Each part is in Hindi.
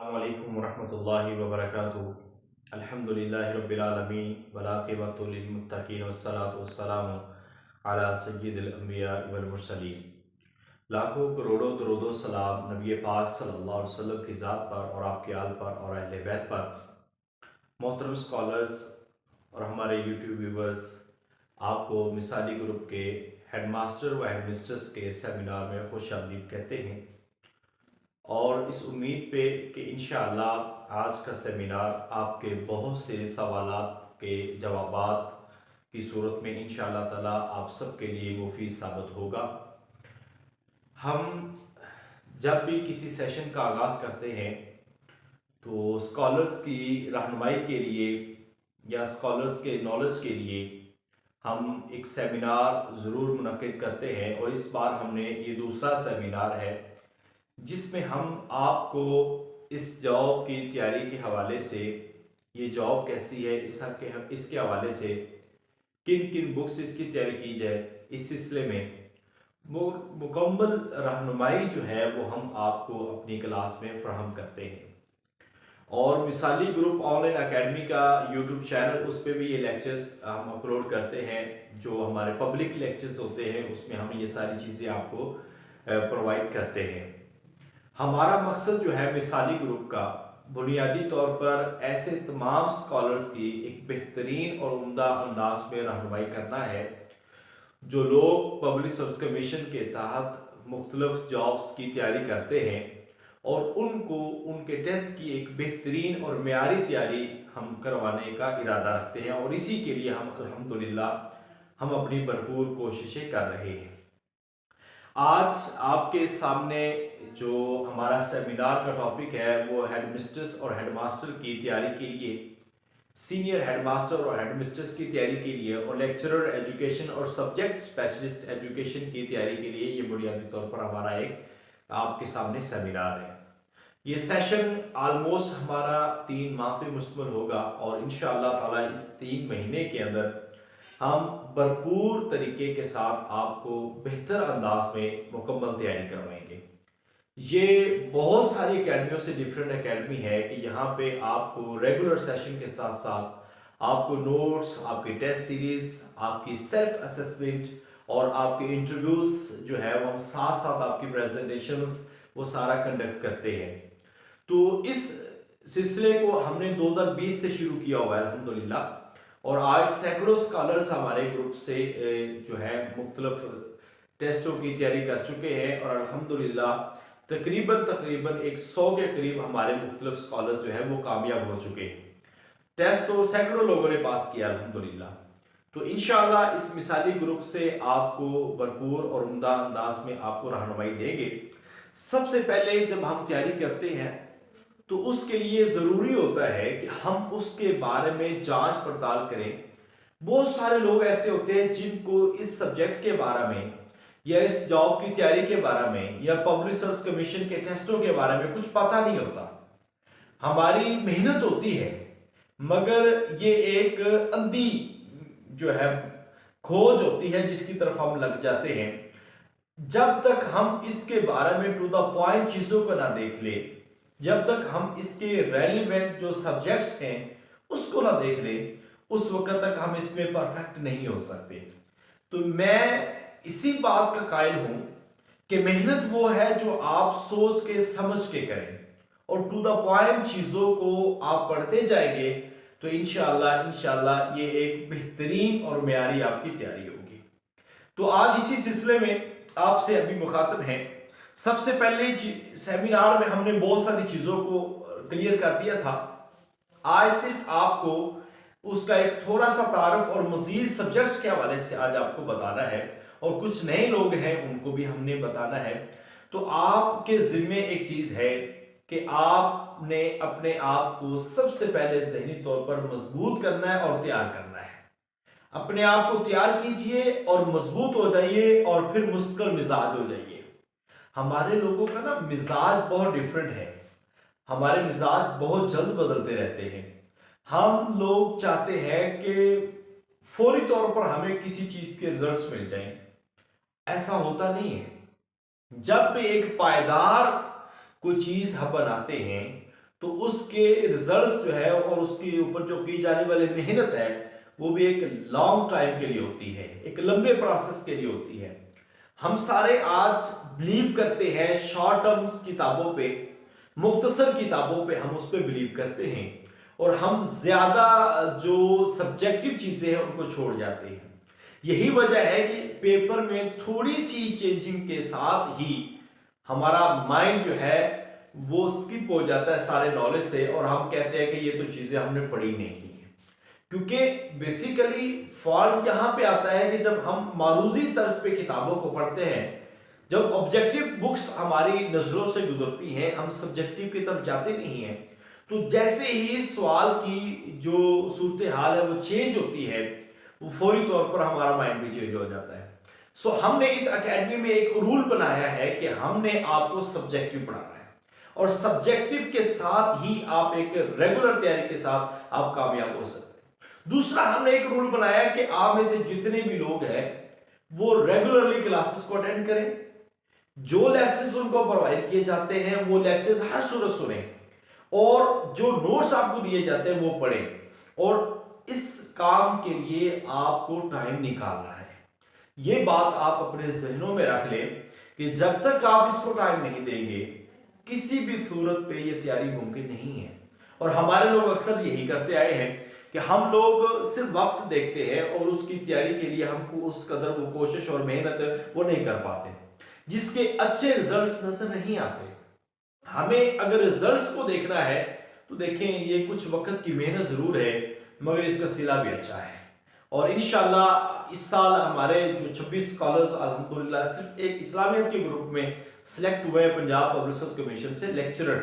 अस्सलामुअलैकुम वरहमतुल्लाहि वबरकातुहू। अल्हम्दुलिल्लाहि रब्बिल आलमीन वल आक़िबतु लिल मुत्तक़ीन वस्सलातु वस्सलामु अला सय्यिदिल अंबिया वल मुरसलीन। लाखों करोड़ों दरूद व सलाम नबी पाक सल्लल्लाहु अलैहि वसल्लम की ज़ात पर और आपके आल पर और अहले बैत पर। मोहतरम स्कॉलर्स और हमारे यूट्यूब व्यूवर्स, आपको मिसाली ग्रुप के हेडमास्टर व हेडमिस्ट्रेस के सेमिनार में खुशामदीद कहते हैं और इस उम्मीद पे कि इंशाअल्लाह आज का सेमिनार आपके बहुत से सवालात के जवाबात की सूरत में इंशाअल्लाह ताला आप सबके लिए मुफीद साबित होगा। हम जब भी किसी सेशन का आगाज़ करते हैं तो स्कॉलर्स की रहनुमाई के लिए या स्कॉलर्स के नॉलेज के लिए हम एक सेमिनार ज़रूर मुनक्किद करते हैं और इस बार हमने ये दूसरा सेमिनार है जिसमें हम आपको इस जॉब की तैयारी के हवाले से, ये जॉब कैसी है इसके हवाले से किन किन बुक्स इसकी तैयारी की जाए, इस सिलसिले में वो मुकम्मल रहनुमाई जो है वो हम आपको अपनी क्लास में फ़राहम करते हैं। और मिसाली ग्रुप ऑनलाइन एकेडमी का यूट्यूब चैनल, उस पर भी ये लेक्चर्स हम अपलोड करते हैं। जो हमारे पब्लिक लेक्चर्स होते हैं उसमें हम ये सारी चीज़ें आपको प्रोवाइड करते हैं। हमारा मकसद जो है मिसाली ग्रुप का बुनियादी तौर पर ऐसे तमाम स्कॉलर्स की एक बेहतरीन और उम्दा अंदाज में रहनुमाई करना है जो लोग पब्लिक सर्विस कमीशन के तहत मुख्तलिफ जॉब्स की तैयारी करते हैं और उनको उनके टेस्ट की एक बेहतरीन और मेयारी तैयारी हम करवाने का इरादा रखते हैं और इसी के लिए हम अल्हम्दुलिल्लाह हम अपनी भरपूर कोशिशें कर रहे हैं। आज आपके सामने जो हमारा सेमिनार का टॉपिक है वो हेडमिस्ट्रेस और हेडमास्टर की तैयारी के लिए, सीनियर हेडमास्टर और हेडमिस्ट्रेस की तैयारी के लिए और लेक्चरर एजुकेशन और सब्जेक्ट स्पेशलिस्ट एजुकेशन की तैयारी के लिए ये बुनियादी तौर पर हमारा एक आपके सामने सेमिनार है। ये सेशन ऑलमोस्ट हमारा 3 माह पे मुश्तमिल होगा और इंशाअल्लाह ताला इस 3 महीने के अंदर हम भरपूर तरीके के साथ आपको बेहतर अंदाज में मुकम्मल तैयारी करवाएंगे। ये बहुत सारी एकेडमियों से डिफरेंट एकेडमी है कि यहाँ पे आपको रेगुलर सेशन के साथ साथ आपको नोट्स, आपकी टेस्ट सीरीज, आपकी सेल्फ असेसमेंट और आपके इंटरव्यूज जो है वो हम साथ साथ आपकी प्रेजेंटेशंस वो सारा कंडक्ट करते हैं। तो इस सिलसिले को हमने 2020 से शुरू किया हुआ है अल्हम्दुलिल्लाह और आज सैकड़ों स्कॉलर्स हमारे ग्रुप से जो है मुख्तलिफ टेस्टों की तैयारी कर चुके हैं और अल्हम्दुलिल्लाह तकरीबन 100 के करीब हमारे मुख्तलिफ स्कॉलर्स जो है वो कामयाब हो चुके हैं। टेस्ट तो सैकड़ों लोगों ने पास किया अल्हम्दुलिल्लाह। तो इंशाअल्लाह इस मिसाली ग्रुप से आपको भरपूर और उम्दा अंदाज में आपको रहनुमाई देंगे। सबसे पहले जब हम तैयारी करते हैं तो उसके लिए ज़रूरी होता है कि हम उसके बारे में जांच पड़ताल करें। बहुत सारे लोग ऐसे होते हैं जिनको इस सब्जेक्ट के बारे में या इस जॉब की तैयारी के बारे में या पब्लिक सर्विस कमीशन के टेस्टों के बारे में कुछ पता नहीं होता। हमारी मेहनत होती है मगर ये एक अंधी जो है खोज होती है जिसकी तरफ हम लग जाते हैं। जब तक हम इसके बारे में टू द पॉइंट चीजों को ना देख ले, जब तक हम इसके रेलिवेंट जो सब्जेक्ट्स हैं उसको ना देख ले, उस वक्त तक हम इसमें परफेक्ट नहीं हो सकते। तो मैं इसी बात का कायल हूं कि मेहनत वो है जो आप सोच के समझ के करें और टू द पॉइंट चीजों को आप पढ़ते जाएंगे तो इंशाल्लाह ये एक बेहतरीन और मेयारी आपकी तैयारी होगी। तो आज इसी सिलसिले में आपसे अभी मुखातब हैं। सबसे पहले सेमिनार में हमने बहुत सारी चीजों को क्लियर कर दिया था। आज सिर्फ आपको उसका एक थोड़ा सा तारुफ और मजीद सब्जेक्ट्स के हवाले से आज आपको बताना है और कुछ नए लोग हैं उनको भी हमने बताना है। तो आपके जिम्मे एक चीज है कि आपने अपने आप को सबसे पहले ज़हनी तौर पर मजबूत करना है और तैयार करना है। अपने आप को तैयार कीजिए और मजबूत हो जाइए और फिर मुस्तकिल मिजाज हो जाइए। हमारे लोगों का ना मिजाज बहुत डिफरेंट है। हमारे मिजाज बहुत जल्द बदलते रहते हैं। हम लोग चाहते हैं कि फौरी तौर पर हमें किसी चीज के रिजल्ट्स मिल जाएं। ऐसा होता नहीं है। जब भी एक पायदार कोई चीज हम बनाते हैं तो उसके रिजल्ट्स जो है और उसके ऊपर जो की जाने वाली मेहनत है वो भी एक लॉन्ग टाइम के लिए होती है, एक लंबे प्रोसेस के लिए होती है। हम सारे आज बिलीव करते हैं शॉर्ट टर्म्स किताबों पे, मुख्तसर किताबों पे हम उस पर बिलीव करते हैं और हम ज्यादा जो सब्जेक्टिव चीजें हैं उनको छोड़ जाते हैं। यही वजह है कि पेपर में थोड़ी सी चेंजिंग के साथ ही हमारा माइंड जो है वो स्किप हो जाता है सारे नॉलेज से और हम कहते हैं कि ये तो चीजें हमने पढ़ी नहीं है। क्योंकि बेसिकली फॉल्ट यहां पे आता है कि जब हम मारूजी तर्ज पे किताबों को पढ़ते हैं, जब ऑब्जेक्टिव बुक्स हमारी नजरों से गुजरती हैं, हम सब्जेक्टिव की तरफ जाते नहीं हैं, तो जैसे ही सवाल की जो सूरत हाल है वो चेंज होती है, वो फौरी तौर पर हमारा माइंड भी चेंज हो जाता है। सो हमने इस एकेडमी में एक रूल बनाया है कि हमने आपको सब्जेक्टिव पढ़ाना है और सब्जेक्टिव के साथ ही आप एक रेगुलर तैयारी के साथ आप कामयाब हो सकते हैं। दूसरा, हमने एक रूल बनाया कि आप में से जितने भी लोग हैं वो रेगुलरली क्लासेस को अटेंड करें, जो लेक्चर्स उनको प्रोवाइड किए जाते हैं वो लेक्चर्स हर सूरत सुने और जो नोट्स आपको दिए जाते हैं वो पढ़ें। और इस काम के लिए आपको टाइम निकालना है। ये बात आप अपने जहनों में रख लें कि जब तक आप इसको टाइम नहीं देंगे किसी भी सूरत पे ये तैयारी मुमकिन नहीं है। और हमारे लोग अक्सर यही करते आए हैं कि हम लोग सिर्फ वक्त देखते हैं और उसकी तैयारी के लिए हमको उस कदर वो कोशिश और मेहनत वो नहीं कर पाते, जिसके अच्छे रिजल्ट्स नजर नहीं आते। हमें अगर रिजल्ट्स को देखना है तो देखें, ये कुछ वक्त की मेहनत जरूर है मगर इसका सिला भी अच्छा है। और इंशाल्लाह इस साल हमारे जो 26 स्कॉलर्स अल्हम्दुलिल्लाह सिर्फ एक इस्लामियत के ग्रुप में सिलेक्ट हुए पंजाब पब्लिक सर्विस कमीशन से लेक्चरर,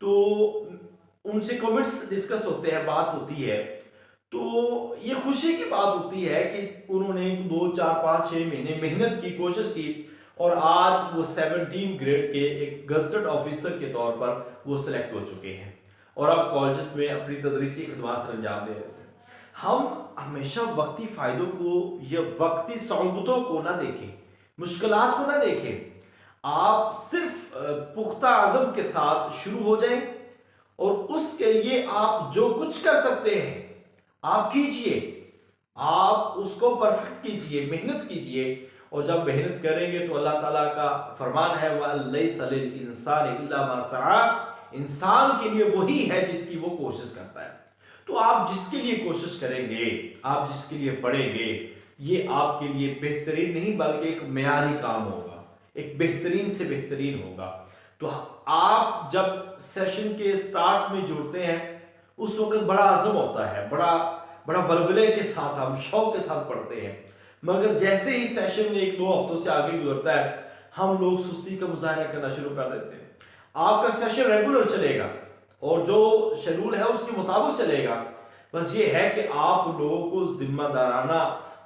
तो उनसे कमेंट्स डिस्कस होते हैं, बात होती है, तो ये खुशी की बात होती है कि उन्होंने 2 4 5 6 महीने मेहनत की, कोशिश की और आज वो 17 ग्रेड के एक गजटेड ऑफिसर के तौर पर वो सिलेक्ट हो चुके हैं और अब कॉलेजेस में अपनी तदरीसी खिदमत सर अंजाम दे रहे हैं। हम हमेशा वक्ती फायदों को या वक्ती सहूलतों को ना देखें, मुश्किलात को ना देखें। आप सिर्फ पुख्ता आज़म के साथ शुरू हो जाएं और उसके लिए आप जो कुछ कर सकते हैं आप कीजिए, आप उसको परफेक्ट कीजिए, मेहनत कीजिए। और जब मेहनत करेंगे तो अल्लाह ताला का फरमान है वलैसा लिल इंसान इल्ला मा सआ, इंसान के लिए वही है जिसकी वो कोशिश करता है। तो आप जिसके लिए कोशिश करेंगे, आप जिसके लिए पढ़ेंगे, ये आपके लिए बेहतरीन नहीं बल्कि एक मेयारी काम होगा, एक बेहतरीन से बेहतरीन होगा। तो आप जब सेशन के स्टार्ट में जुड़ते हैं उस वक्त बड़ा आज़म होता है, बड़ा वलवले के साथ, हम शौक के साथ पढ़ते हैं, मगर जैसे ही सेशन 1-2 हफ्तों से आगे गुजरता है हम लोग सुस्ती का मुजाहरा करना शुरू कर देते हैं। आपका सेशन रेगुलर चलेगा और जो शेड्यूल है उसके मुताबिक चलेगा। बस ये है कि आप लोगों को जिम्मेदाराना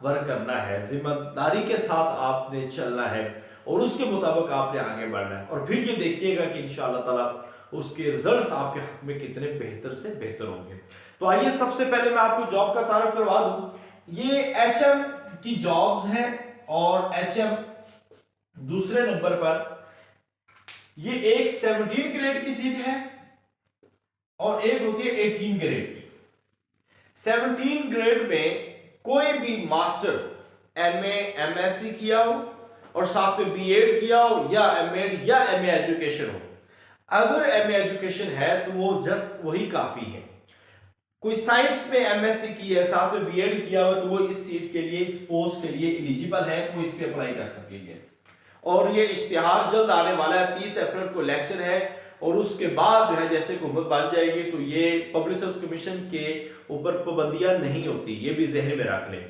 वर्क करना है, जिम्मेदारी के साथ आपने चलना है और उसके मुताबिक आपने आगे बढ़ना है। और फिर ये देखिएगा कि इंशाअल्लाह ताला उसके रिजल्ट्स आपके हक में कितने बेहतर से बेहतर होंगे। तो आइए सबसे पहले मैं आपको जॉब का तारुफ करवा दूं। ये एचएम की जॉब्स हैं और एचएम दूसरे नंबर पर ये एक 17 ग्रेड की सीट है और एक होती है 18 ग्रेड की। 17 ग्रेड में कोई भी मास्टर एमए एमएससी किया हो और साथ में बीएड किया हो या एमएड या एमए एजुकेशन हो। अगर एमए एजुकेशन है तो वो जस्ट वही काफी है। कोई साइंस में एमएससी की है, साथ में बीएड किया हो, तो वो इस सीट के लिए, इस पोस्ट के लिए एलिजिबल है, वो इस पे अप्लाई कर सकेंगे। और ये इश्तिहार जल्द आने वाला है, 30 अप्रैल को इलेक्शन है और उसके बाद जो है जैसे हुकूमत बन जाएगी तो ये पब्लिक सर्विस कमीशन के ऊपर पाबंदियां नहीं होती, ये भी जहन में रख लें।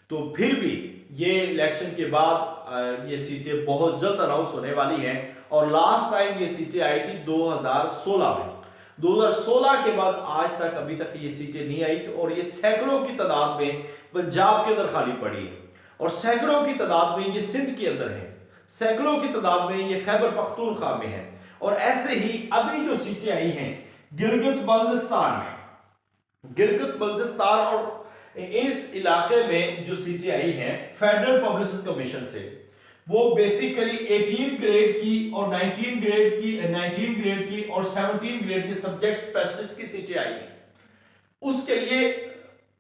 तो फिर भी ये इलेक्शन के बाद ये सीटें बहुत जल्द अनाउंस होने वाली हैं और लास्ट टाइम ये सीटें आई थी 2016 में। 2016 के बाद आज तक अभी तक ये सीटें नहीं आई और ये सैकड़ों की तादाद में पंजाब के अंदर खाली पड़ी है और सैकड़ों की तादाद में ये सिंध के अंदर है, सैकड़ों की तादाद में ये खैबर पख्तूनख्वा में है और ऐसे ही अभी जो सीटें आई हैं गिलगित बल्तिस्तान में, गिलगित बल्तिस्तान और इस इलाके में जो सीटें आई हैं फेडरल पब्लिक सर्विस कमीशन से, वो बेसिकली 18 ग्रेड की और 19 ग्रेड की और 17 ग्रेड की सब्जेक्ट स्पेशलिस्ट की सीटें आई हैं। उसके लिए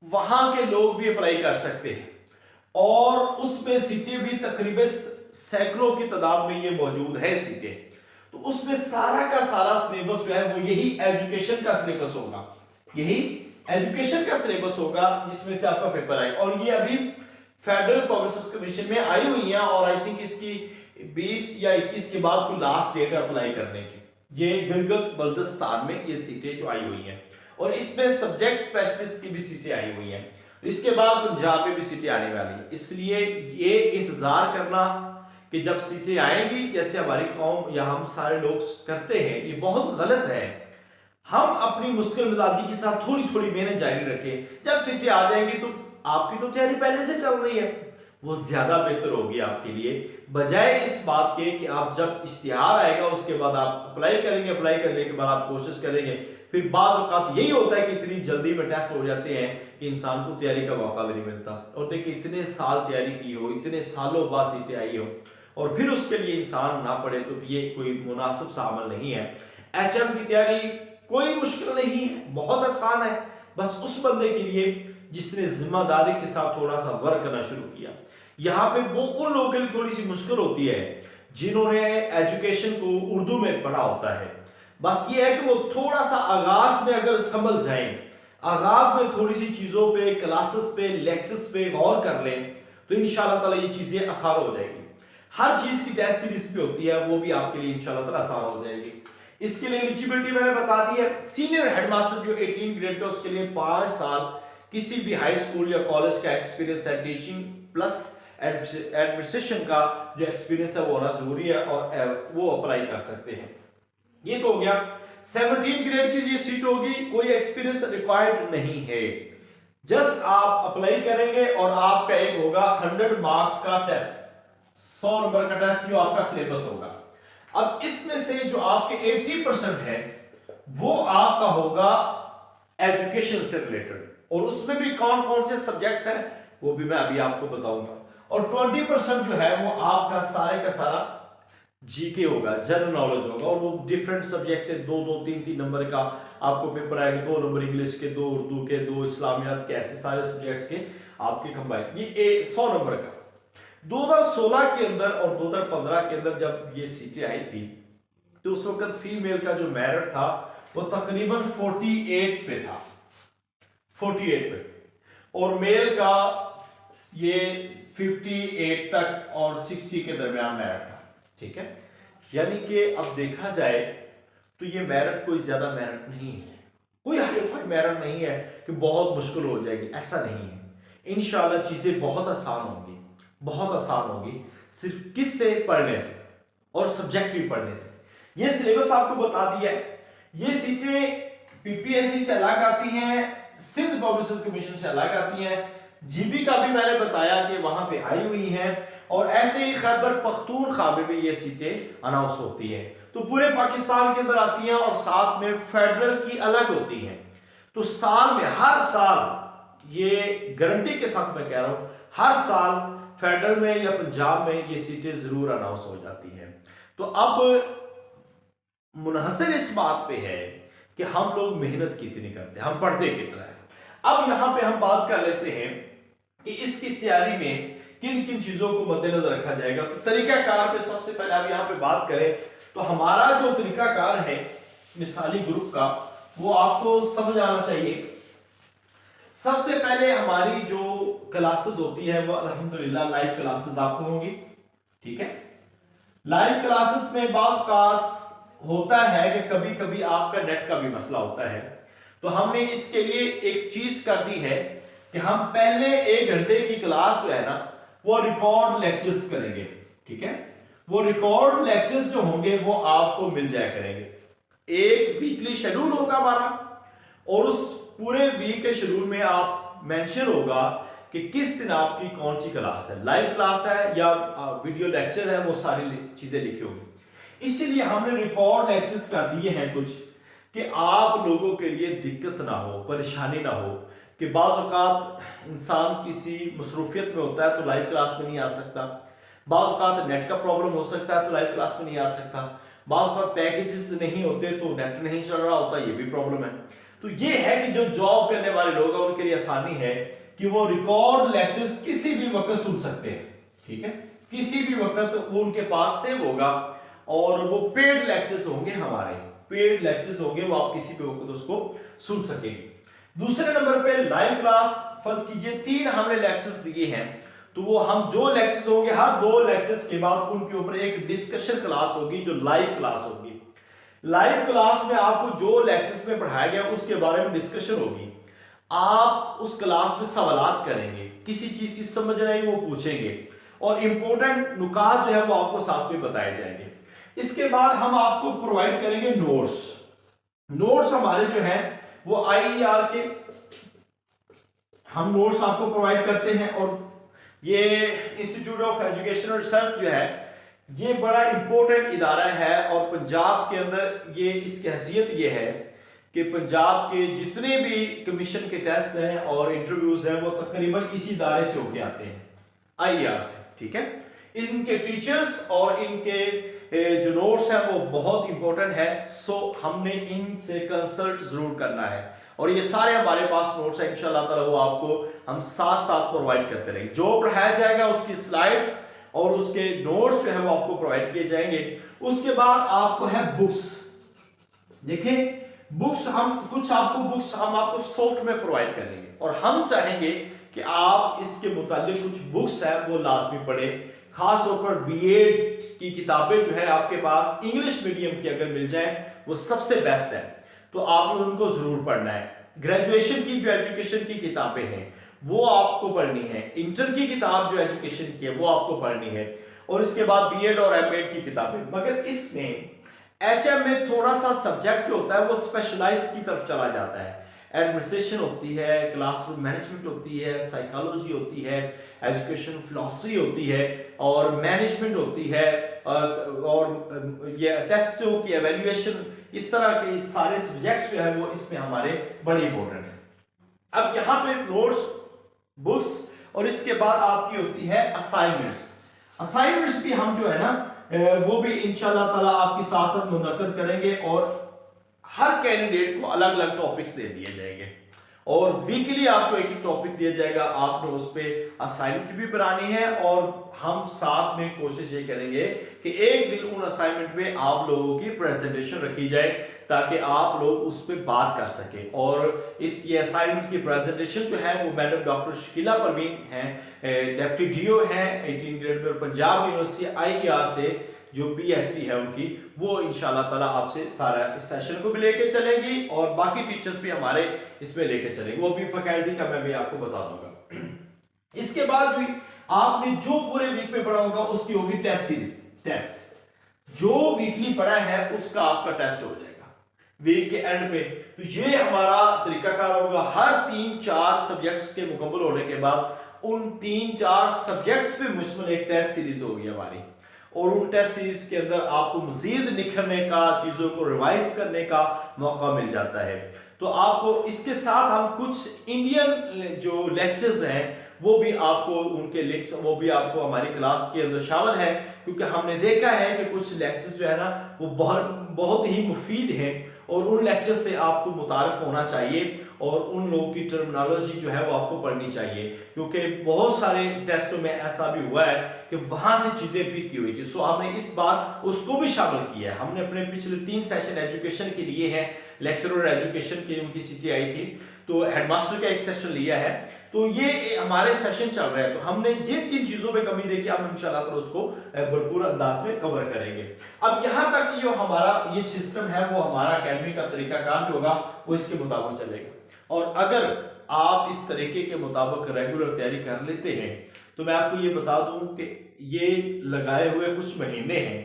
वहां के लोग भी अप्लाई कर सकते हैं और उसमें सीटें भी तकरीबन सैकड़ों की तादाद में ये मौजूद है सीटें। तो उसमें सारा का सारा सिलेबस जो है वो यही एजुकेशन का सिलेबस होगा, यही एजुकेशन का सिलेबस होगा जिसमें से आपका पेपर आएगा। और ये अभी फेडरल पब्लिक सर्विस कमीशन में आई हुई है और आई थिंक इसकी 20 या 21 के बाद कोई लास्ट डेट है अप्लाई करने की। ये गिलगित बल्तिस्तान में ये सीटें जो आई हुई हैं और इसमें सब्जेक्ट स्पेशलिस्ट की भी सीटें आई हुई हैं। इसके बाद पंजाब में भी सीटें आने वाली है। इसलिए ये इंतजार करना कि जब सीटें आएंगी, जैसे हमारी कौम या हम सारे लोग करते हैं, ये बहुत गलत है। हम अपनी मुश्किल मिजाजी के साथ थोड़ी थोड़ी मेहनत जारी रखें, जब सीटें आ जाएंगी तो आपकी तो तैयारी पहले से चल रही है, वो ज्यादा बेहतर होगी आपके लिए, बजाय इस बात के कि आप जब इश्तिहार आएगा उसके बाद आप अप्लाई करेंगे, अप्लाई करने के बाद आप कोशिश करेंगे, फिर बाद औक़ात यही होता है कि इतनी जल्दी में टेस्ट हो जाते हैं कि इंसान को तैयारी का मौका भी नहीं मिलता। और देखिए इतने साल तैयारी की हो, इतने सालों बाद सीटें आई हो और फिर उसके लिए इंसान ना पढ़े तो ये कोई मुनासिब सा अमल नहीं है। HM की तैयारी कोई मुश्किल नहीं है, बहुत आसान है, बस उस बंदे के लिए जिसने जिम्मेदारी के साथ थोड़ा सा वर्क करना शुरू किया। यहाँ पे वो उन लोगों के लिए थोड़ी सी मुश्किल होती है जिन्होंने एजुकेशन को उर्दू में पढ़ा होता है। बस ये है कि वो थोड़ा सा आगाज में अगर संभल जाए, आगाज में थोड़ी सी चीजों पे, क्लासेस पे, लेक्चर्स पे गौर कर लें तो इंशाल्लाह ताला ये चीजें आसान हो जाएगी। हर चीज की टेस्ट सीरीज पे होती है, वो भी आपके लिए इंशाल्लाह ताला आसान हो जाएगी। इसके लिए एलिजिबिलिटी मैंने बता दी है। सीनियर हेडमास्टर जो 18 ग्रेड का, उसके लिए 5 साल किसी भी हाई स्कूल या कॉलेज का एक्सपीरियंस है, टीचिंग प्लस एडमिनिस्ट्रेशन का जो एक्सपीरियंस है वो होना जरूरी है और वो अप्लाई कर सकते हैं। ये तो हो गया। 17 ग्रेड की ये सीट होगी, कोई एक्सपीरियंस रिक्वायर्ड नहीं है, जस्ट आप अप्लाई करेंगे और आपका एक होगा 100 मार्क्स का टेस्ट, 100 नंबर का टेस्ट जो आपका सिलेबस होगा। अब इसमें से जो आपके 80% है वो आपका होगा एजुकेशन से रिलेटेड, और उसमें भी कौन कौन से सब्जेक्ट्स हैं वो भी मैं अभी आपको बताऊंगा। और 20% जो है वो आपका सारे का सारा जीके होगा, जनरल नॉलेज होगा, और वो डिफरेंट सब्जेक्ट से 2-2, 3-3 नंबर का आपको पेपर आएगा। 2 नंबर इंग्लिश के, 2 उर्दू के, 2 इस्लामियात के, ऐसे सारे सब्जेक्ट्स के आपके कंबाइन, ये 100 नंबर का। 2016 के अंदर और 2015 के अंदर जब ये सीटें आई थी तो उस वक्त फीमेल का जो मेरिट था वो तकरीबन 48 पे था, 48 पे, और मेल का ये 58 तक और 60 के दरमियान मेरिट था। ठीक है, यानी कि अब देखा जाए तो ये मेरिट कोई ज्यादा मेरिट नहीं है, कोई हाई फाई मेरिट नहीं है कि बहुत मुश्किल हो जाएगी, ऐसा नहीं है। इंशाल्लाह चीजें बहुत आसान होंगी, बहुत आसान होगी, सिर्फ किससे पढ़ने से और सब्जेक्टिव पढ़ने से। ये सिलेबस आपको बता दिया है। ये सीटें पीपीएससी से अलग आती हैं, सिंध पब्लिक सर्विस कमीशन से अलग आती हैं, जीबी का भी मैंने बताया कि वहां पे आई हुई हैं, और ऐसे ही खैबर पख्तूनख्वा में भी ये सीटें अनाउंस होती हैं। तो पूरे पाकिस्तान के अंदर आती हैं और साथ में फेडरल की अलग होती हैं। तो साल में, हर साल, ये गारंटी के साथ मैं कह रहा हूं, हर साल फेडरल में या पंजाब में ये सीटें जरूर अनाउंस हो जाती हैं। तो अब मुनहसर इस बात पे है कि हम लोग मेहनत कितनी करते हैं, हम पढ़ते कितना है। अब यहां पे हम बात कर लेते हैं कि इसकी तैयारी में किन किन चीजों को मद्देनजर रखा जाएगा। तो तरीकाकार पे सबसे पहले आप यहां पे बात करें तो हमारा जो तरीकाकार है मिसाली ग्रुप का, वो आपको समझ आना चाहिए। सबसे पहले हमारी जो क्लासेस होती है वो अल्हम्दुलिल्लाह लाइव क्लासेस आपको होंगी। ठीक है, लाइव क्लासेस में बात का होता है कि कभी कभी आपका नेट का भी मसला होता है, तो हमने इसके लिए एक चीज कर दी है कि हम पहले 1 घंटे की क्लास जो है ना वो रिकॉर्ड लेक्चर्स करेंगे। ठीक है, वो रिकॉर्ड लेक्चर्स जो होंगे वो आपको मिल जाया करेंगे। एक वीकली शेड्यूल होगा हमारा, और उस पूरे वीक के शेड्यूल में आप मेंशन होगा कि किस दिन आपकी कौन सी क्लास है, लाइव क्लास है या वीडियो लेक्चर है, वो सारी चीजें लिखी होगी। इसीलिए हमने रिकॉर्ड लेक्चर्स कर दिए हैं कुछ, कि आप लोगों के लिए दिक्कत ना हो, परेशानी ना हो, कि बाज़ औक़ात इंसान किसी मसरूफियत में होता है तो लाइव क्लास में नहीं आ सकता, बाज़ औक़ात नेट का प्रॉब्लम हो सकता है तो लाइव क्लास में नहीं आ सकता, बाज़ औक़ात पैकेजेस नहीं होते तो नेट नहीं चल रहा होता, ये भी प्रॉब्लम है। तो ये है कि जो जॉब करने वाले लोग हैं उनके लिए आसानी है कि वो रिकॉर्ड लेक्चर्स किसी भी वक्त सुन सकते हैं, ठीक है, किसी भी वक्त वो उनके पास सेव होगा और वो पेड लेक्चर्स होंगे, हमारे पेड लेक्चर्स होंगे, वो आप किसी भी वक्त उसको सुन सकेंगे। दूसरे नंबर पे लाइव क्लास, फर्ज कीजिए 3 हमने लेक्चर्स दिए हैं, तो वो हम जो लेक्चर्स होंगे हर 2 लेक्चर्स के बाद उनके ऊपर एक डिस्कशन क्लास होगी जो लाइव क्लास होगी। लाइव क्लास में आपको जो लेक्चर्स में पढ़ाया गया उसके बारे में डिस्कशन होगी, आप उस क्लास में सवालात करेंगे, किसी चीज की समझ नहीं वो पूछेंगे और इंपॉर्टेंट नुकात जो है वो आपको साथ में बताए जाएंगे। इसके बाद हम आपको प्रोवाइड करेंगे नोट्स। नोट्स हमारे जो हैं वो IER के हम नोट्स आपको प्रोवाइड करते हैं और ये इंस्टीट्यूट ऑफ एजुकेशन और रिसर्च जो है ये बड़ा इंपॉर्टेंट इदारा है और पंजाब के अंदर ये इसकी हैसियत ये है कि पंजाब के जितने भी कमीशन के टेस्ट हैं और इंटरव्यूज हैं वो तकरीबन इसी इदारे से होके आते हैं, IER से, ठीक है। इनके टीचर्स और इनके जो नोट्स हैं वो बहुत इंपॉर्टेंट है, सो हमने इनसे कंसल्ट जरूर करना है और ये सारे हमारे पास नोट्स हैं, इंशाल्लाह ताला वो आपको हम साथ साथ प्रोवाइड करते रहेंगे। जो पढ़ाया जाएगा उसकी स्लाइड्स और उसके नोट्स जो है वो आपको प्रोवाइड किए जाएंगे। उसके बाद आपको है बुक्स, देखें बुक्स हम आपको सॉफ्ट में प्रोवाइड करेंगे और हम चाहेंगे कि आप इसके मुतालिक कुछ बुक्स हैं वो लाजमी पढ़ें, खास तौर पर BEd की किताबें जो है आपके पास इंग्लिश मीडियम की अगर मिल जाए वो सबसे बेस्ट है, तो आपने उनको जरूर पढ़ना है। ग्रेजुएशन की जो एजुकेशन की किताबें हैं वो आपको पढ़नी है, इंटर की किताब जो एजुकेशन की है वो आपको पढ़नी है और इसके बाद BEd और MAd की किताबें। मगर इसमें HM में थोड़ा सा सब्जेक्ट जो होता है वो स्पेशलाइज की तरफ चला जाता है, एडमिनिस्ट्रेशन होती है, क्लासरूम मैनेजमेंट होती है, साइकोलॉजी होती है, एजुकेशन फिलॉसफी होती है और मैनेजमेंट होती है और ये टेस्टों की एवेल्युएशन, इस तरह के सारे सब्जेक्ट्स जो है वो इसमें हमारे बड़े इंपॉर्टेंट है। अब यहाँ पे नोट्स, बुक्स और इसके बाद आपकी होती है असाइनमेंट्स भी हम जो है ना वो भी इंशाल्लाह ताला आपके साथ साथ मुनक्कद करेंगे और हर कैंडिडेट को अलग अलग टॉपिक्स दे दिए जाएंगे और वीकली आपको एक एक टॉपिक दिया जाएगा, आपने उस पर असाइनमेंट भी बनानी है और हम साथ में कोशिश ये करेंगे कि एक दिन उन असाइनमेंट में आप लोगों की प्रेजेंटेशन रखी जाए ताकि आप लोग उस पर बात कर सके। और इस ये असाइनमेंट की प्रेजेंटेशन जो है वो मैडम डॉक्टर शकीला परवीन हैं, डेप्टी DO हैं 18 ग्रेड में, पंजाब यूनिवर्सिटी IER से जो PhD है उनकी, वो इंशाल्लाह ताला आपसे सारा इस सेशन को भी लेके चलेंगी और बाकी टीचर्स भी हमारे इसमें लेके चलेंगे, वो भी फैकल्टी का मैं भी आपको बता दूंगा। इसके बाद भी आपने जो पूरे वीक में पढ़ा होगा उसकी होगी टेस्ट सीरीज, टेस्ट जो वीकली पढ़ा है उसका आपका टेस्ट हो जाएगा वीक के एंड पे। तो ये हमारा तरीकाकार होगा, हर 3-4 सब्जेक्ट्स के मुकम्मल होने के बाद उन 3-4 सब्जेक्ट्स पे मुश्तमिल एक टेस्ट सीरीज होगी हमारी और उन टेस्ट सीरीज के अंदर आपको मजीद निखरने का, चीजों को रिवाइज करने का मौका मिल जाता है। तो आपको इसके साथ हम कुछ इंडियन जो लेक्चर्स हैं वो भी आपको उनके लिंक्स वो भी आपको हमारी क्लास के अंदर शामिल है, क्योंकि हमने देखा है कि कुछ लेक्चर्स जो है ना वो बहुत ही मुफीद हैं और उन लेक्चर्स से आपको मुतारिफ होना चाहिए और उन लोगों की टर्मिनोलॉजी जो है वो आपको पढ़नी चाहिए, क्योंकि बहुत सारे टेस्टों में ऐसा भी हुआ है कि वहां से चीजें पिक की हुई थी। सो हमने इस बार उसको भी शामिल किया है। हमने अपने पिछले 3 सेशन एजुकेशन के लिए हैं, लेक्चरर एजुकेशन की उनकी सीटी आई थी, तो हेडमास्टर का एक सेशन लिया है, तो ये हमारे सेशन चल रहे हैं। तो हमने जिन जिन चीजों पे कमी देखी हम इंशाल्लाह तो उसको भरपूर अंदाज में कवर करेंगे। अब यहाँ तक जो हमारा ये सिस्टम है वो हमारा अकेडमी का तरीकाकार जो होगा वो इसके मुताबिक चलेगा और अगर आप इस तरीके के मुताबिक रेगुलर तैयारी कर लेते हैं तो मैं आपको ये बता दूं कि ये लगाए हुए कुछ महीने हैं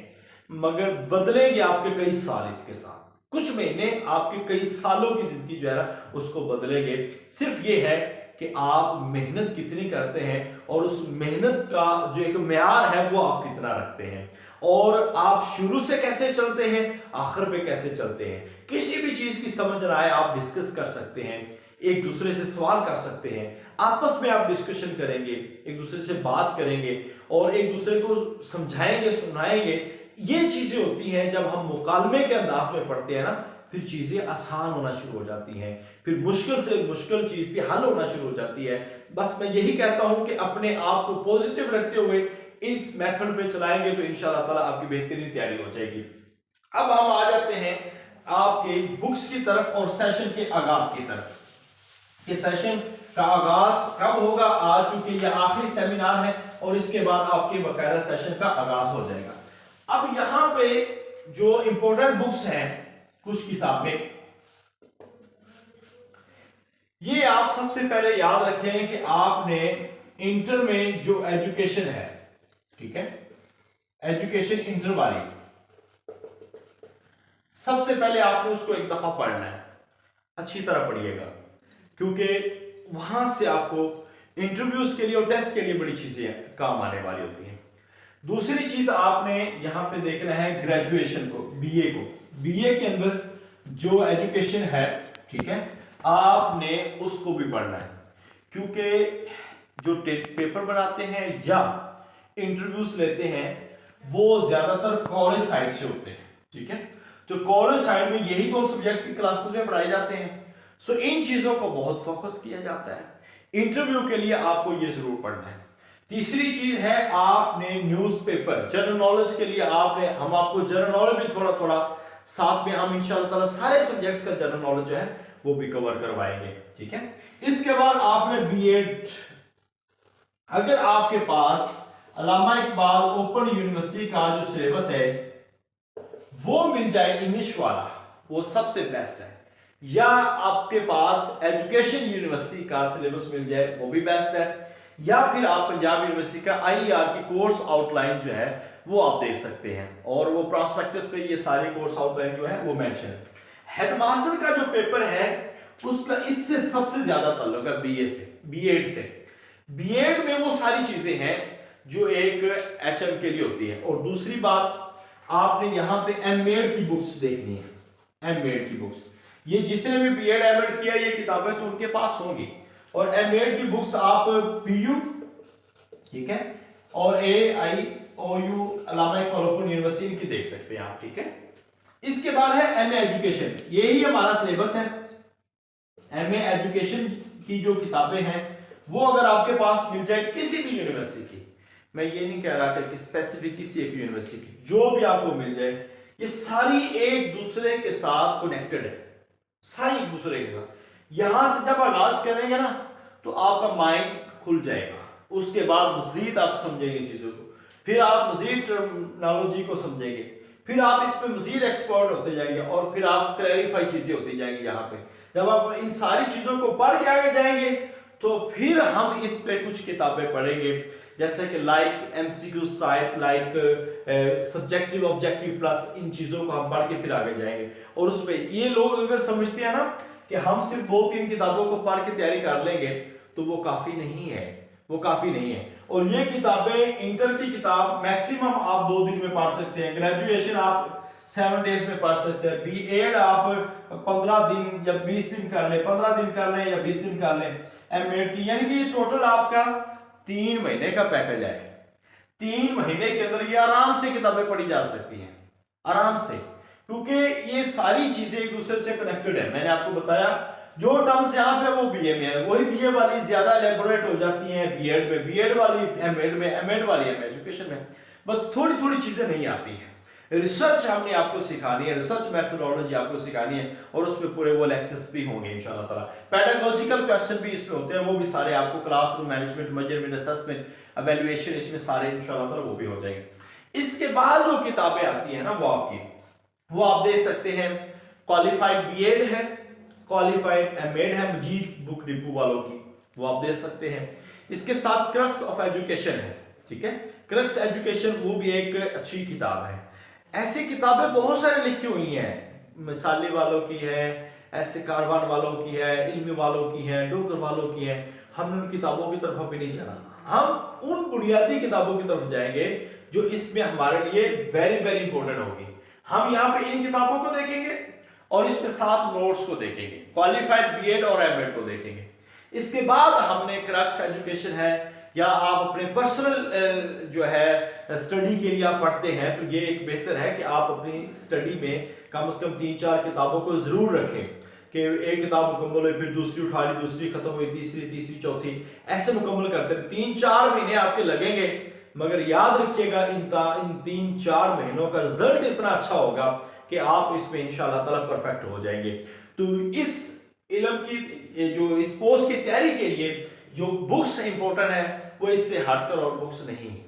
मगर बदलेंगे आपके कई साल। इसके साथ कुछ महीने आपके कई सालों की जिंदगी जो है ना उसको बदलेंगे। सिर्फ ये है कि आप मेहनत कितनी करते हैं और उस मेहनत का जो एक म्यार है वो आप कितना रखते हैं और आप शुरू से कैसे चलते हैं, आखिर पे कैसे चलते हैं। किसी भी चीज की समझ ना आए आप डिस्कस कर सकते हैं, एक दूसरे से सवाल कर सकते हैं, आपस में आप डिस्कशन करेंगे, एक दूसरे से बात करेंगे और एक दूसरे को समझाएंगे, सुनाएंगे। ये चीजें होती हैं जब हम मुकालमे के अंदाज में पढ़ते हैं ना, फिर चीजें आसान होना शुरू हो जाती हैं, फिर मुश्किल से मुश्किल चीज भी हल होना शुरू हो जाती है। बस मैं यही कहता हूं कि अपने आप को पॉजिटिव रखते हुए इस मेथड पे चलाएंगे तो इंशाल्लाह ताला आपकी बेहतरीन तैयारी हो जाएगी। अब हम आ जाते हैं आपके बुक्स की तरफ और सेशन के आगाज की तरफ। ये सेशन का आगाज कब होगा? आज चूंकि ये आखिरी सेमिनार है और इसके बाद आपके बकायदा सेशन का आगाज हो जाएगा। अब यहां पे जो इंपॉर्टेंट बुक्स हैं, कुछ किताबें, ये आप सबसे पहले याद रखें कि आपने इंटर में जो एजुकेशन है, ठीक है, एजुकेशन इंटर वाली, सबसे पहले आपने उसको एक दफा पढ़ना है, अच्छी तरह पढ़िएगा, क्योंकि वहां से आपको इंटरव्यूज के लिए और टेस्ट के लिए बड़ी चीजें काम आने वाली होती हैं। दूसरी चीज आपने यहां पे देखना है ग्रेजुएशन को, बीए को, बीए के अंदर जो एजुकेशन है, ठीक है, आपने उसको भी पढ़ना है, क्योंकि जो पेपर बनाते हैं या इंटरव्यूज लेते हैं वो ज्यादातर कॉलेज साइड से होते हैं, ठीक है, तो कॉलेज साइड में यही दो सब्जेक्ट की क्लासेस में पढ़ाए जाते हैं। सो इन चीजों को बहुत फोकस किया जाता है। इंटरव्यू के लिए आपको ये जरूर पढ़ना है। तीसरी चीज है आपने न्यूज़पेपर, जनरल नॉलेज के लिए आपने, हम आपको जनरल नॉलेज भी थोड़ा थोड़ा साथ में हम इंशाल्लाह ताला सारे सब्जेक्ट्स का जनरल नॉलेज जो है वो भी कवर करवाएंगे, ठीक है। इसके बाद आपने बीएड, अगर आपके पास अल्लामा इकबाल ओपन यूनिवर्सिटी का जो सिलेबस है वो मिल जाए इंग्लिश वाला, वो सबसे बेस्ट है, या आपके पास एजुकेशन यूनिवर्सिटी का सिलेबस मिल जाए वो भी बेस्ट है, या फिर आप पंजाब यूनिवर्सिटी का आईईआर की कोर्स आउटलाइन जो है वो आप देख सकते हैं, और वो प्रॉस्पेक्टस पे ये सारे कोर्स आउटलाइन जो है वो मेंशन है। हेडमास्टर का जो पेपर है उसका इससे सबसे ज्यादा ताल्लुक है बीए से, बीएड से। बीएड में वो सारी चीजें हैं जो एक एचएम के लिए होती है। और दूसरी बात, आपने यहां पे एमएड की बुक्स देखनी है, एमएड की बुक्स, ये जिसने भी बीएड एमएड किया ये किताबें तो उनके पास होंगी, और एमएड की बुक्स आप पीयू, ठीक है, और AIOU अल्लामा इकबाल ओपन यूनिवर्सिटी की देख सकते हैं आप, ठीक है। इसके बाद है एमए एजुकेशन, यही हमारा सिलेबस है। एमए एजुकेशन की जो किताबें हैं वो अगर आपके पास मिल जाए किसी भी यूनिवर्सिटी की, मैं ये नहीं कह रहा कि स्पेसिफिक किसी एक यूनिवर्सिटी की, जो भी आपको मिल जाए, ये सारी एक दूसरे के साथ कनेक्टेड है, सारी एक दूसरे के साथ। यहां से जब आगाज करेंगे ना तो आपका माइंड खुल जाएगा, उसके बाद मजीद आप समझेंगे चीजों को, फिर आप मजीद टर्मिनोलॉजी को समझेंगे, फिर आप इस पे मजीद एक्सपर्ट होते जाएंगे, और फिर आप क्लैरिफाई चीजें होती जाएंगी। यहाँ पे जब आप इन सारी चीजों को पढ़ के आगे जाएंगे तो फिर हम इस पे कुछ किताबें पढ़ेंगे, जैसे कि like MCQs type, like subjective objective plus, इन चीजों को हम पढ़ के फिर आगे जाएंगे। और उसमें ये लोग अगर समझते हैं ना कि हम सिर्फ 2-3 किताबों को पढ़ के तैयारी कर लेंगे तो वो काफी नहीं है, वो काफी नहीं है। और ये किताबें, इंटर की किताब मैक्सिमम आप 2 दिन में पढ़ सकते हैं, ग्रेजुएशन आप 7 डेज में पढ़ सकते हैं, बीएड आप 15 दिन या 20 दिन कर ले, 15 दिन कर लें या 20 दिन कर लें एमएड की, यानी कि टोटल आपका 3 महीने का पैकेज है। 3 महीने के अंदर ये आराम से किताबें पढ़ी जा सकती हैं, आराम से, क्योंकि ये सारी चीजें एक दूसरे से कनेक्टेड है। मैंने आपको बताया जो टर्म्स यहाँ पे वो बीए में है, वही बीए वाली ज्यादा एलेबोरेट हो जाती हैं बीएड में, बीएड वाली एमएड में, एमएड वाली एजुकेशन में, बस थोड़ी थोड़ी चीजें नहीं आती हैं। रिसर्च हमने आपको सिखानी है, रिसर्च मेथोडोलॉजी आपको सिखानी है, और उसमें पूरे वो लेक्चर्स भी होंगे इंशाल्लाह ताला। पेडागोजिकल क्वेश्चन भी इसमें होते हैं, वो भी सारे आपको classroom management, measurement, assessment, evaluation, इसमें सारे इंशाल्लाह ताला वो भी हो जाएंगे। इसके बाद जो किताबें आती है ना वो आपकी, वो आप देख सकते हैं, क्वालिफाइड बीएड है, क्वालिफाइड एमएड है, मजीद बुक डिपो वालों की, वो आप देख सकते हैं। इसके साथ क्रक्स ऑफ एजुकेशन है, ठीक है, क्रक्स एजुकेशन वो भी एक अच्छी किताब है। ऐसी किताबें बहुत सारी लिखी हुई हैं, मिसाली वालों की है, ऐसे कारवान वालों की है, इल्मी वालों की है, डोगर वालों की है। हमने उन किताबों की तरफ अभी नहीं जाना, हम उन बुनियादी किताबों की तरफ जाएंगे जो इसमें हमारे लिए वेरी वेरी इंपॉर्टेंट होगी। हम यहाँ पे इन किताबों को देखेंगे और इसमें 7 नोट्स को देखेंगे, क्वालिफाइड बीएड और एमएड को देखेंगे। इसके बाद हमने क्रक्स एजुकेशन है, या आप अपने पर्सनल जो है स्टडी के लिए आप पढ़ते हैं, तो ये एक बेहतर है कि आप अपनी स्टडी में कम से कम 3-4 किताबों को जरूर रखें कि एक किताब मुकम्मल हुई, फिर दूसरी उठा ली, दूसरी खत्म हुई, तीसरी चौथी, ऐसे मुकम्मल करते हैं। 3-4 महीने आपके लगेंगे, मगर याद रखिएगा इन 3-4 महीनों का रिजल्ट इतना अच्छा होगा कि आप इसमें इंशाल्लाह ताला परफेक्ट हो जाएंगे। तो इस इल्म की जो इस पोस्ट की तैयारी के लिए जो बुक्स इंपॉर्टेंट है वो इससे हटकर और बुक्स नहीं है,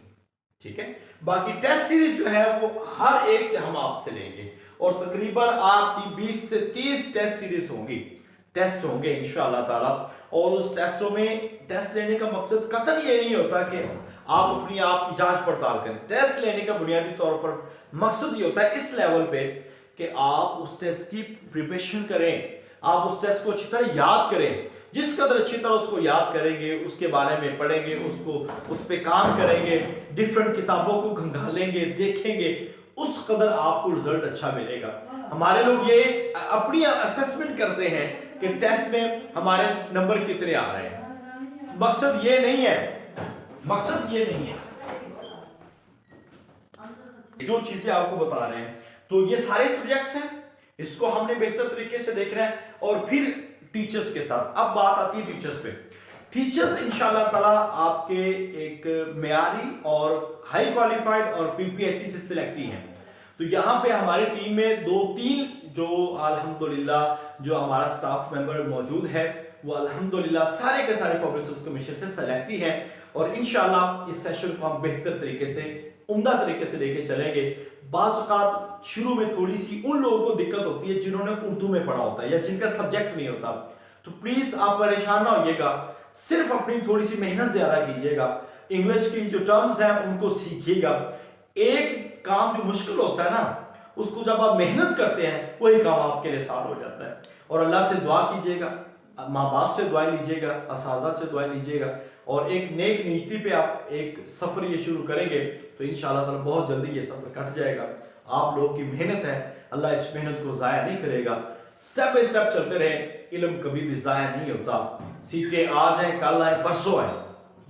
ठीक है। बाकी टेस्ट सीरीज जो है वो हर एक से हम आपसे लेंगे, और तकरीबन आपकी 20 से 30 टेस्ट सीरीज होंगी, टेस्ट होंगे इंशाअल्लाह ताला। और उस टेस्टों में टेस्ट लेने का मकसद कतई ये नहीं होता कि आप अपनी आप की जांच पड़ताल करें। टेस्ट लेने का बुनियादी तौर पर मकसद ये होता है इस लेवल पे कि आप उस टेस्ट की प्रिपरेशन करें, आप उस टेस्ट को अच्छी तरह याद करें। जिस कदर अच्छी तरह उसको याद करेंगे, उसके बारे में पढ़ेंगे, उसको उस पे काम करेंगे, डिफरेंट किताबों को खंगालेंगे, देखेंगे, उस कदर आपको रिजल्ट अच्छा मिलेगा। हमारे लोग ये अपनी असेसमेंट करते हैं कि टेस्ट में हमारे नंबर कितने आ रहे हैं। मकसद ये नहीं है, मकसद ये नहीं है। जो चीजें आपको बता रहे हैं, तो ये सारे सब्जेक्ट्स हैं, इसको हमने बेहतर तरीके से देखना है। और फिर टीचर्स के साथ अब बात आती है टीचर्स पे। टीचर्स इंशाल्लाह ताला आपके एक मेयारी और हाई क्वालिफाइड और पीपीएससी से सिलेक्ट ही हैं। तो यहाँ पे हमारी टीम में 2-3 जो अल्हम्दुलिल्लाह जो हमारा स्टाफ मेंबर मौजूद है वो अल्हम्दुलिल्लाह सारे के सारे पब्लिक सर्विस कमीशन से सेलेक्ट ही हैं। और इंशाल्लाह इस सेशन को हम बेहतर तरीके से, उम्दा तरीके से लेके चलेंगे। बाज़ औक़ात शुरू में थोड़ी सी उन लोगों को दिक्कत होती है जिन्होंने उर्दू में पढ़ा होता है या जिनका सब्जेक्ट नहीं होता, तो प्लीज आप परेशान ना होइएगा, सिर्फ अपनी थोड़ी सी मेहनत ज्यादा कीजिएगा, इंग्लिश की जो टर्म्स हैं उनको सीखिएगा। एक काम जो मुश्किल होता है ना, उसको जब आप मेहनत करते हैं वही काम आपके लिए आसान हो जाता है। और अल्लाह से दुआ कीजिएगा, माँ बाप से दुआएं लीजिएगा, असाज़ा से दुआएं लीजिएगा, और एक नेक नीति पे आप एक सफर ये शुरू करेंगे तो इंशाअल्लाह ताला बहुत जल्दी ये सफर कट जाएगा। आप लोगों की मेहनत है, अल्लाह इस मेहनत को ज़ाया नहीं करेगा। स्टेप बाय स्टेप चलते रहे, इल्म कभी भी ज़ाया नहीं होता। सीटें आज हैं, कल आए, परसों आए,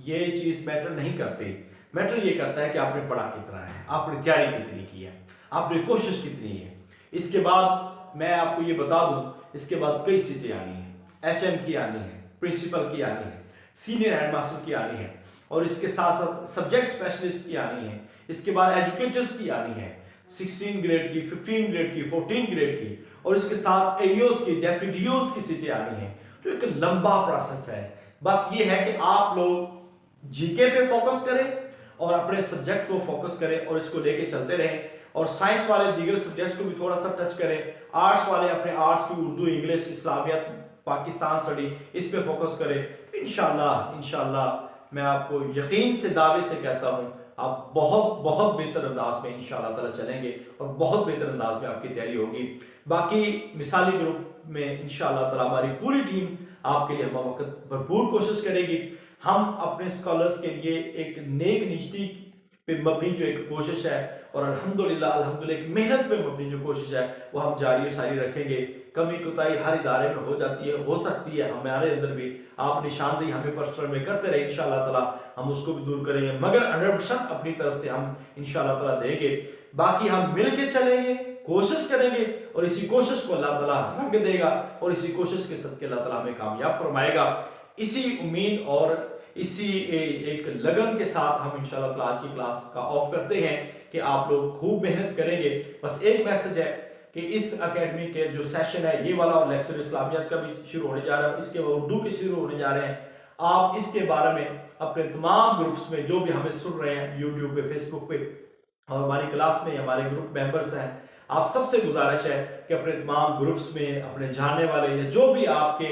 ये चीज़ मैटर नहीं करती। मैटर ये करता है कि आपने पढ़ा कितना है, आपने तैयारी कितनी की है, आपने कोशिश कितनी है। इसके बाद मैं आपको ये बता दूं, इसके बाद कई सीटें आनी है, HM की आनी है, प्रिंसिपल की आनी है, सीनियर हेडमास्टर की आनी है, और इसके साथ साथ सब्जेक्ट स्पेशलिस्ट की आनी है। इसके बाद एजुकेटर्स की आनी है, 16 ग्रेड की, 15 ग्रेड की, 14 ग्रेड की, और इसके साथ AEOs की, डेप्यूटी DOs की सीटें आनी है। तो एक लंबा प्रोसेस है। बस ये है कि आप लोग जीके पे फोकस करें और अपने सब्जेक्ट को फोकस करें और इसको लेके चलते रहें। और साइंस वाले दीगर सब्जेक्ट्स को भी थोड़ा सा टच करें। आर्ट्स वाले अपने आर्ट्स की उर्दू, इंग्लिश, इस्लामियत, पाकिस्तान स्टडी, इस पे फोकस करें। इंशाल्लाह मैं आपको यकीन से, दावे से कहता हूँ, आप बहुत बहुत बेहतर अंदाज में इंशाल्लाह ताला चलेंगे और बहुत बेहतर अंदाज में आपकी तैयारी होगी। बाकी मिसाली ग्रुप में इंशाल्लाह ताला हमारी पूरी टीम आपके लिए हम वक्त भरपूर कोशिश करेगी। हम अपने स्कॉलर्स के लिए एक नेक नीति पे मबनी जो एक कोशिश है, और अल्हम्दुलिल्लाह एक मेहनत पे मबनी जो कोशिश है, वो हम जारी और सारी रखेंगे। कमी कोताही हर इदारे में हो जाती है, हो सकती है, हमारे अंदर भी। आप निशानदेही हमें पर्सनल में करते रहे, इंशाल्लाह ताला हम उसको भी दूर करेंगे, मगर 100% अपनी तरफ से हम इंशाल्लाह ताला देंगे। बाकी हम मिल के चलेंगे, कोशिश करेंगे, और इसी कोशिश को अल्लाह ताला रंग देगा, और इसी कोशिश के सदके अल्लाह ताला हमें कामयाब फरमाएगा। इसी उम्मीद और इसी एक लगन के साथ हम इंशाल्लाह ताला आज की क्लास का ऑफ करते हैं कि आप लोग खूब मेहनत करेंगे। बस एक मैसेज है कि इस एकेडमी के जो सेशन है, ये वाला लेक्चर इस्लामियत का भी शुरू होने जा रहा है, इसके उर्दू के शुरू होने जा रहे हैं। आप इसके बारे में अपने तमाम ग्रुप्स में, जो भी हमें सुन रहे हैं यूट्यूब पे, फेसबुक पे, और हमारी क्लास में हमारे ग्रुप मेंबर्स हैं, आप सबसे गुजारिश है कि अपने तमाम ग्रुप्स में अपने जानने वाले या जो भी आपके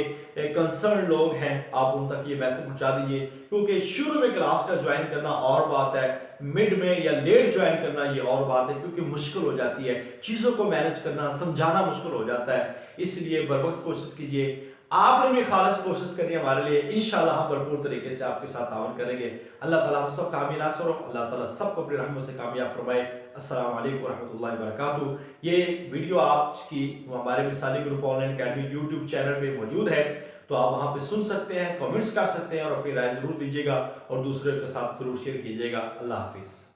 कंसर्न लोग हैं, आप उन तक ये मैसेज पहुंचा दीजिए। क्योंकि शुरू में क्लास का ज्वाइन करना और बात है, मिड में या लेट ज्वाइन करना ये और बात है, क्योंकि मुश्किल हो जाती है, चीज़ों को मैनेज करना, समझाना मुश्किल हो जाता है। इसलिए बर वक्त कोशिश कीजिए। आपने भी खालिस कोशिश करनी है हमारे लिए, इंशाल्लाह हम भरपूर तरीके से आपके साथ तावन करेंगे। अल्लाह ताला हम सब कामयाब हो, अल्लाह ताला सबको अपनी रहमत से कामयाब फरमाए। अस्सलाम वालेकुम रहमतुल्लाहि व बरकातुहू। ये वीडियो आज की हमारे Misali group online academy YouTube channel पे मौजूद है, तो आप वहाँ पे सुन सकते हैं, कमेंट्स कर सकते हैं और अपनी राय ज़रूर दीजिएगा और दूसरे के साथ ज़रूर शेयर कीजिएगा। अल्लाह हाफिज़।